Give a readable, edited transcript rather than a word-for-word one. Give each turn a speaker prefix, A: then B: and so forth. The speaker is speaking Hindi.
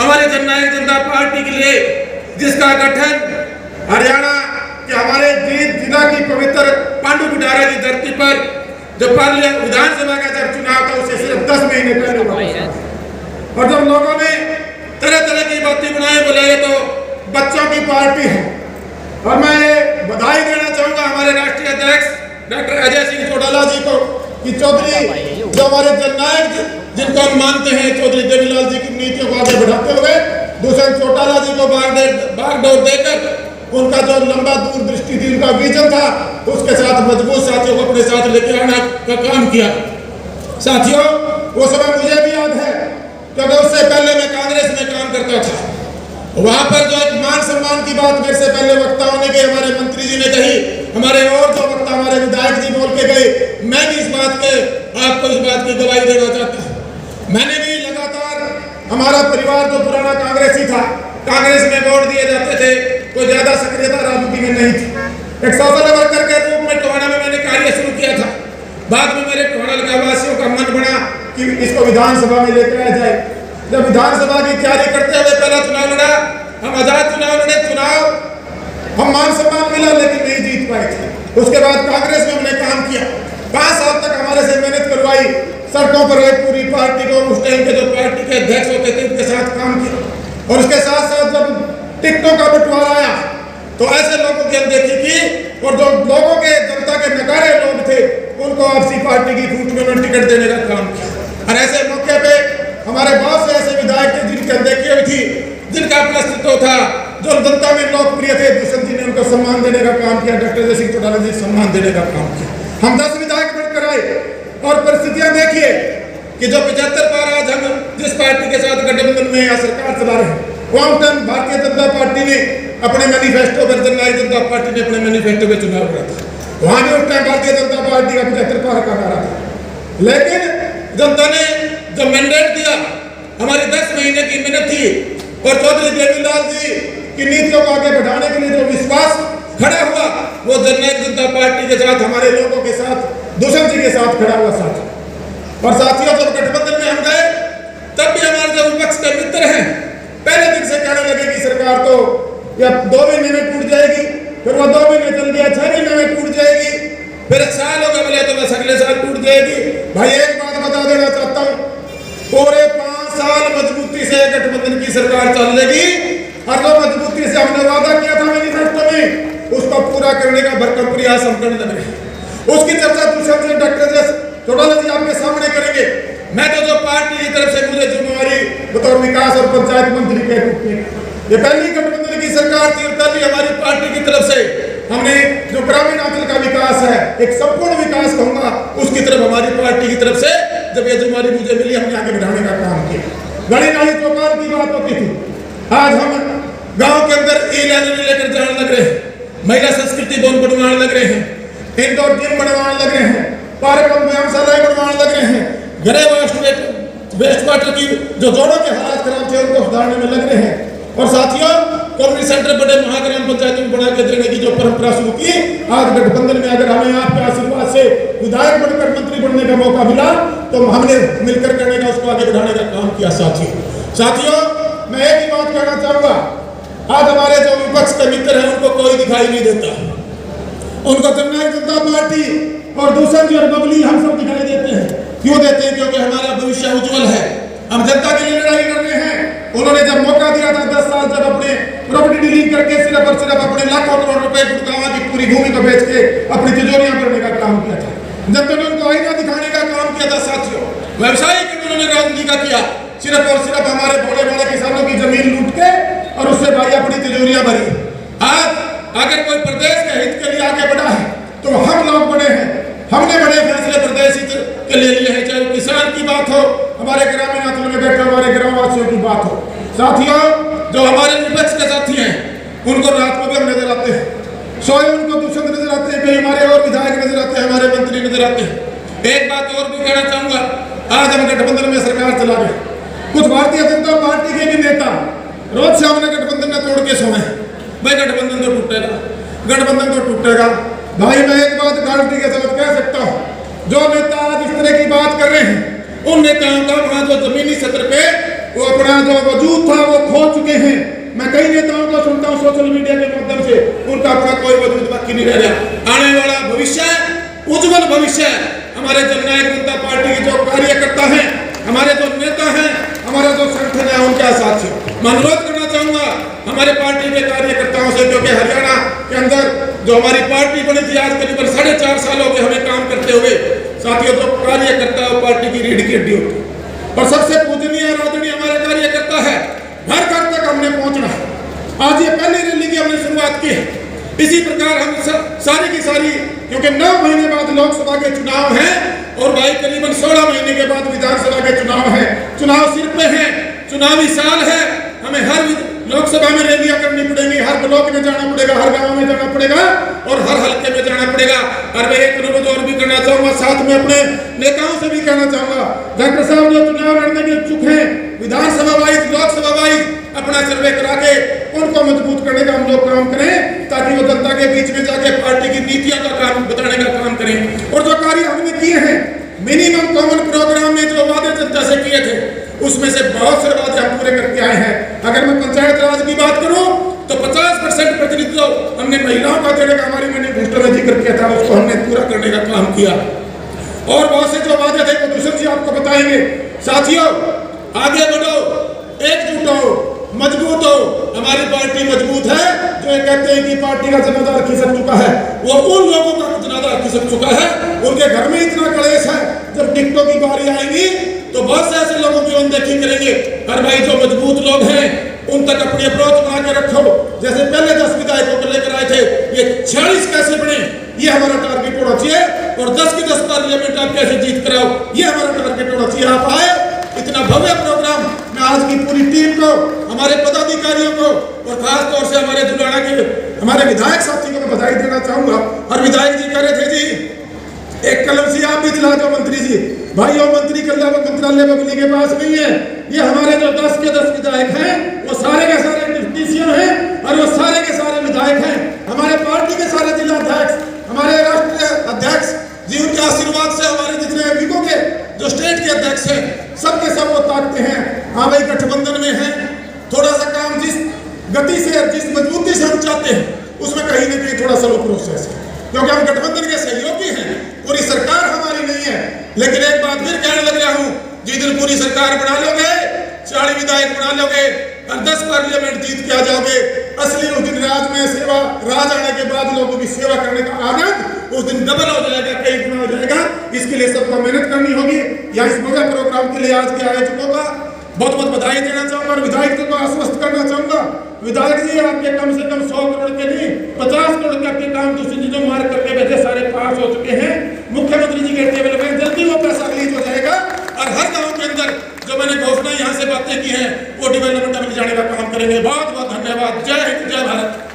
A: हमारे जननायक जनता पार्टी के लिए जिसका गठन हरियाणा के हमारे जिला की पवित्र पांडु पिटारा की धरती पर जब पार्लियामेंट विधानसभा का जब चुनाव था उसे सिर्फ 10 महीने पहले हुआ और जब लोगों ने तरह तरह की बातें बनाए बोले तो बच्चों की पार्टी है। और मैं ये बधाई देना चाहूंगा हमारे राष्ट्रीय अध्यक्ष डॉक्टर अजय सिंह चौटाला जी को कि चौधरी जो हमारे जननायक जिनको हम मानते हैं चौधरी देवीलाल जी की नीतियों को आगे बढ़ाते हुए दुष्यंत चौटाला जी को बागडोर देकर उनका जो लंबा दूरदृष्टि थी उनका विजन था उसके साथ मजबूत साथियों को अपने साथ लेके आने का काम किया। साथियों वो समय मुझे भी याद है क्योंकि उससे पहले मैं कांग्रेस में काम करता था। वहां पर जो एक मान सम्मान की बात मेरे से पहले वक्ताओं ने कही, हमारे मंत्री जी ने कही, हमारे और जो वक्ता हमारे विधायक जी बोल के गए, मैं भी इस बात के आपको इस बात की गवाही देना चाहता हूँ। मैंने भी लगातार हमारा परिवार जो पुराना कांग्रेसी था, कांग्रेस में वोट दिए जाते थे, कोई ज्यादा सक्रियता राजनीति में नहीं थी। एक सोशल वर्कर के रूप में टोहाना में मैंने कार्य शुरू किया था। बाद में मेरे टोहाना वासियों का मन बना कि इसको विधानसभा में लेकर आ जाए। जब विधानसभा की तैयारी करते हुए पहला चुनाव लड़ा, हम आजाद चुनाव लड़े, चुनाव हम मान सम्मान मिला लेकिन नहीं जीत पाए थे। उसके बाद कांग्रेस में हमने काम किया, 5 साल तक हमारे से मेहनत करवाई, सड़कों पर एक पूरी पार्टी को उस टाइम के जो पार्टी के अध्यक्ष होते थे उनके साथ काम किया। और उसके साथ साथ जब टिकटों का बंटवारा आया तो ऐसे लोगों की अनदेखी की और जो लोगों के जनता के नकारे लोग थे उनको आपसी पार्टी की फूट में टिकट देने का काम किया। और ऐसे मौके पे हमारे बहुत से ऐसे विधायक थे जिनकी अनदेखी हुई थी, जिनका अपना अस्तित्व था, जो जनता में लोकप्रिय थे, दुष्यंत जी ने उनको सम्मान देने का काम किया, डॉक्टर अजय सिंह चौटाला जी सम्मान देने का काम किया। हम 10 विधायक बनकर आए और परिस्थितियां देखिए कि जो 75 पार आज हम जिस पार्टी के साथ गठबंधन में या सरकार चला रहे हैं, वहां टाइम भारतीय जनता पार्टी ने अपने मैनिफेस्टो पर, जननायक जनता पार्टी ने अपने मैनिफेस्टो पे चुनाव लड़ा था, वहां भी उस टाइम भारतीय जनता पार्टी का 75 पार का नारा था। लेकिन जनता ने जो मैंडेट दिया, हमारी 10 महीने की मेहनत थी और चौधरी देवीलाल जी की नीतियों को आगे बढ़ाने के लिए जो विश्वास खड़ा हुआ वो जननायक जनता पार्टी के साथ, हमारे लोगों के साथ, दुष्यंत जी के साथ खड़ा हुआ साथ। और साथियों जब गठबंधन में हम गए तब भी हमारे जो विपक्ष के मित्र हैं पहले दिन से कहने लगे कि सरकार तो या 2 महीने में टूट जाएगी, फिर वो 2 महीने चल गया, 6 महीने में टूट जाएगी, फिर 1 साल हो गया बोले तो बस अगले साल टूट जाएगी। भाई एक बात बता देना चाहता हूँ, पूरे 5 साल मजबूती से गठबंधन की सरकार चलेगी और जो मजबूती से हमने वादा किया था मैनिफेस्टो में उसको पूरा करने का भरपूर प्रयास हम करने लगे। उसकी चर्चा दुष्यंत जी डॉक्टर चौटाला जी आपके सामने करेंगे। मैं तो जो पार्टी की तरफ से मुझे जिम्मेवारी बतौर विकास और पंचायत मंत्री के रूप में, ये पहली गठबंधन की सरकार थी और पहली हमारी पार्टी की तरफ से हमने जो ग्रामीण अंचल का विकास है, एक संपूर्ण विकास कहूंगा, उसकी तरफ हमारी पार्टी की तरफ से जब ये जिम्मेवारी मुझे मिली हमने आगे बढ़ाने का काम किया। गली नाली चौपाल की बात होती थी, आज हम गाँव के अंदर ई-लाइब्रेरी लेकर जाने लग रहे हैं, महिला संस्कृति भवन बनवाने लग रहे हैं, इंडोर जिम बनवाने लग रहे हैं, पार्क और व्यायामशालाएं बनवाने लग रहे हैं, घरे वेस्ट वाटर की जो जोड़ों के हालात खराब थे उनको सुधारने में लग रहे हैं। और साथियों कम्युनिटी सेंटर बड़े महाग्राम पंचायतों में बना के देने की जो परंपरा शुरू की, आज गठबंधन में अगर हमें आपके आशीर्वाद से विधायक बनकर मंत्री बनने का मौका मिला तो हमने मिलकर करने का उसको आगे बढ़ाने का काम किया। साथियों मैं एक ही बात कहना चाहूंगा, आज हमारे जो विपक्ष के मित्र हैं उनको कोई दिखाई नहीं देता, उनको जननायक जनता पार्टी और दुष्यंत जी और बबली हम सब दिखाई देते हैं। क्यों देते हैं? क्योंकि हमारा भविष्य उज्जवल है, हम जनता के लिए लड़ाई कर रहे हैं। उन्होंने जब मौका दिया था 10 साल जब अपने प्रॉपर्टी डीलिंग करके सिर्फ और सिर्फ अपने लाखों करोड़ रुपए गुड़गांव की पूरी भूमि को बेच के अपनी तिजोरियां भरने का काम किया था, जब तक उनको आईना दिखाने का काम किया था। साथियों व्यवसाय के उन्होंने राजनीति का किया, सिर्फ और सिर्फ हमारे बड़े बड़े किसानों की जमीन लूट के और उससे भाई अपनी तिजोरियां भरी। आज अगर कोई प्रदेश के हित के लिए आगे बढ़ा है तो हम लोग बड़े हैं, हमने बड़े फैसले प्रदेश हित के लिए लिए हैं, चाहे किसान की बात हो, हमारे ग्रामीण अंचल में बैठे हमारे ग्रामवासियों की बात हो। साथियों जो हमारे विपक्ष के साथी हैं उनको रात को भी हम नजर आते हैं, सोए उनको दुष्यंत नजर आते हैं, कई हमारे और विधायक नजर आते हैं, हमारे मंत्री नजर आते हैं। एक बात और भी कहना चाहूंगा, आज हम गठबंधन में सरकार चला रहे, कुछ भारतीय जनता पार्टी के भी नेता रोज शाम ने गठबंधन में तोड़ के सोए, भाई गठबंधन तो टूटेगा, गठबंधन तो टूटेगा। भाई मैं एक बात गारंटी के साथ कह सकता हूँ, जो नेता आज इस तरह की बात कर रहे हैं उन नेताओं का वहां जो जमीनी सत्र पे वो अपना जो वजूद था वो खो चुके हैं। मैं कई नेताओं को सुनता हूँ सोशल मीडिया के माध्यम से, उनका अपना कोई वजूद बाकी नहीं रह गया। आने वाला भविष्य उज्जवल भविष्य हमारे जननायक जनता पार्टी के जो कार्यकर्ता हैं, हमारे जो नेता हैं, हमारा जो संगठन है, उनके साथ मैं अनुरोध करना चाहूंगा हमारे पार्टी के कार्यकर्ताओं से, क्योंकि हरियाणा के अंदर जो हमारी पार्टी बनी थी आज करीबन 4.5 साल हो गए हमें काम करते हुए। साथियों, जो कार्यकर्ता है पार्टी की रीढ़ की हड्डी होती है और सबसे पूजनीय आदरणीय हमारे कार्यकर्ता है। घर घर तक हमने पहुंचना है। आज ये पहली रैली की हमने शुरुआत की है। इसी प्रकार हम सारी की सारी, क्योंकि 9 महीने बाद लोकसभा के चुनाव हैं और भाई करीबन 16 महीने के बाद विधानसभा के चुनाव है। चुनाव सिर पे है, चुनावी साल है। हमें हर लोकसभा में रैलियां करनी पड़ेगी, हर ब्लॉक में जाना पड़ेगा, हर गांव में जाना पड़ेगा और हर हल्के में जाना पड़ेगा। और मैं एक अनुरोध और भी करना चाहूंगा, साथ में अपने नेताओं से भी कहना चाहूंगा, डॉक्टर साहब जो चुनाव लड़ने के इच्छुक हैं, विधानसभा वाइज लोकसभा वाइज अपना सर्वे करा के उनको मजबूत करने का हम लोग काम करें, ताकि वो जनता के बीच में जाके पार्टी की नीतियों का काम बताने का काम करें। और जो कार्य हमने किए हैं, मिनिमम कॉमन प्रोग्राम में जो वादे जनता से किए थे, उसमें से बहुत से वादे हम पूरे करके आए हैं। अगर मैं पंचायत राज की बात करूं तो 50% प्रतिनिधित्व हमने महिलाओं का देने का हमारी मैनिफेस्टो में जिक्र किया था, उसको हमने पूरा करने का काम किया। और बहुत से जो वादे थे वो दूसरे जी आपको बताएंगे। साथियों, आगे बढ़ो, एकजुट हो, मजबूत हो। हमारी पार्टी मजबूत है। जो ये कहते हैं कि पार्टी का जनाधार खिसक चुका है, वो उन लोगों का जनाधार खिसक चुका है, उनके घर में इतना कलेश है। जब टिकटों की बारी आएगी तो बहुत से ऐसे लोगों की अनदेखी करेंगे। पर भाई जो मजबूत लोग हैं उन तक अपनी अप्रोच बना के रखो। जैसे पहले 10 विधायकों को लेकर आए थे, ये 46 कैसे बने, ये हमारा टारगेट होना चाहिए। और 10 के 10 पार्लियामेंट आप कैसे जीत कराओ, ये हमारा टारगेट होना चाहिए। आप आए, इतना भव्य प्रोग्राम, मैं आज की पूरी टीम को, हमारे पदाधिकारियों को और खास तौर से हमारे जुलाना के हमारे विधायक साथी को मैं बधाई देना चाहूंगा। और विधायक जी कह रहे थे जी एक कलम से आप भी दिला दो मंत्री जी, भाई वो मंत्री कल्याण मंत्रालय बबली के पास नहीं है। ये हमारे जो 10 के 10 विधायक हैं वो सारे के सारे डिप्टी हैं और वो सारे के सारे विधायक हैं। हमारे पार्टी के सारे जिला अध्यक्ष, हमारे राष्ट्रीय अध्यक्ष जी, उनके आशीर्वाद से हमारे जितने विको के जो स्टेट के अध्यक्ष हैं सबके सब वो ताकते हैं। हाँ भाई, गठबंधन में है, थोड़ा सा काम जिस गति से जिस मजबूती से हम चाहते हैं उसमें कहीं ना कहीं थोड़ा स्लो प्रोसेस है, क्योंकि हम गठबंधन के सहयोगी हैं। पूरी सरकार हमारी नहीं है। लेकिन एक बात फिर कहने लग रहा हूं, जिस दिन पूरी सरकार बना लोगे, 40 विधायक बना लोगे और 10 पार्लियामेंट जीत के आ जाओगे, असली उस दिन राज में सेवा, राज आने के बाद लोगों की सेवा करने का आनंद उस दिन डबल हो जाएगा, कई गुना हो जाएगा। इसके लिए सबको मेहनत करनी होगी। या इस बड़े प्रोग्राम के लिए आज के आयोजकों का बहुत बहुत बधाई देना चाहूंगा और विधायक को आश्वस्त करना चाहूंगा। विधायक जी, आपके कम से कम 100 करोड़ के नहीं 50 करोड़ के आपके काम दूसरी चीजों मार्क करके बैठे सारे पास हो चुके हैं। मुख्यमंत्री जी के टेबल में जल्दी वो पैसा रिलीज हो जाएगा और हर गांव के अंदर जो मैंने घोषणा यहाँ से बातें की हैं वो डेवलपमेंट में जाने का काम करेंगे। बहुत बहुत धन्यवाद। जय हिंद, जय भारत।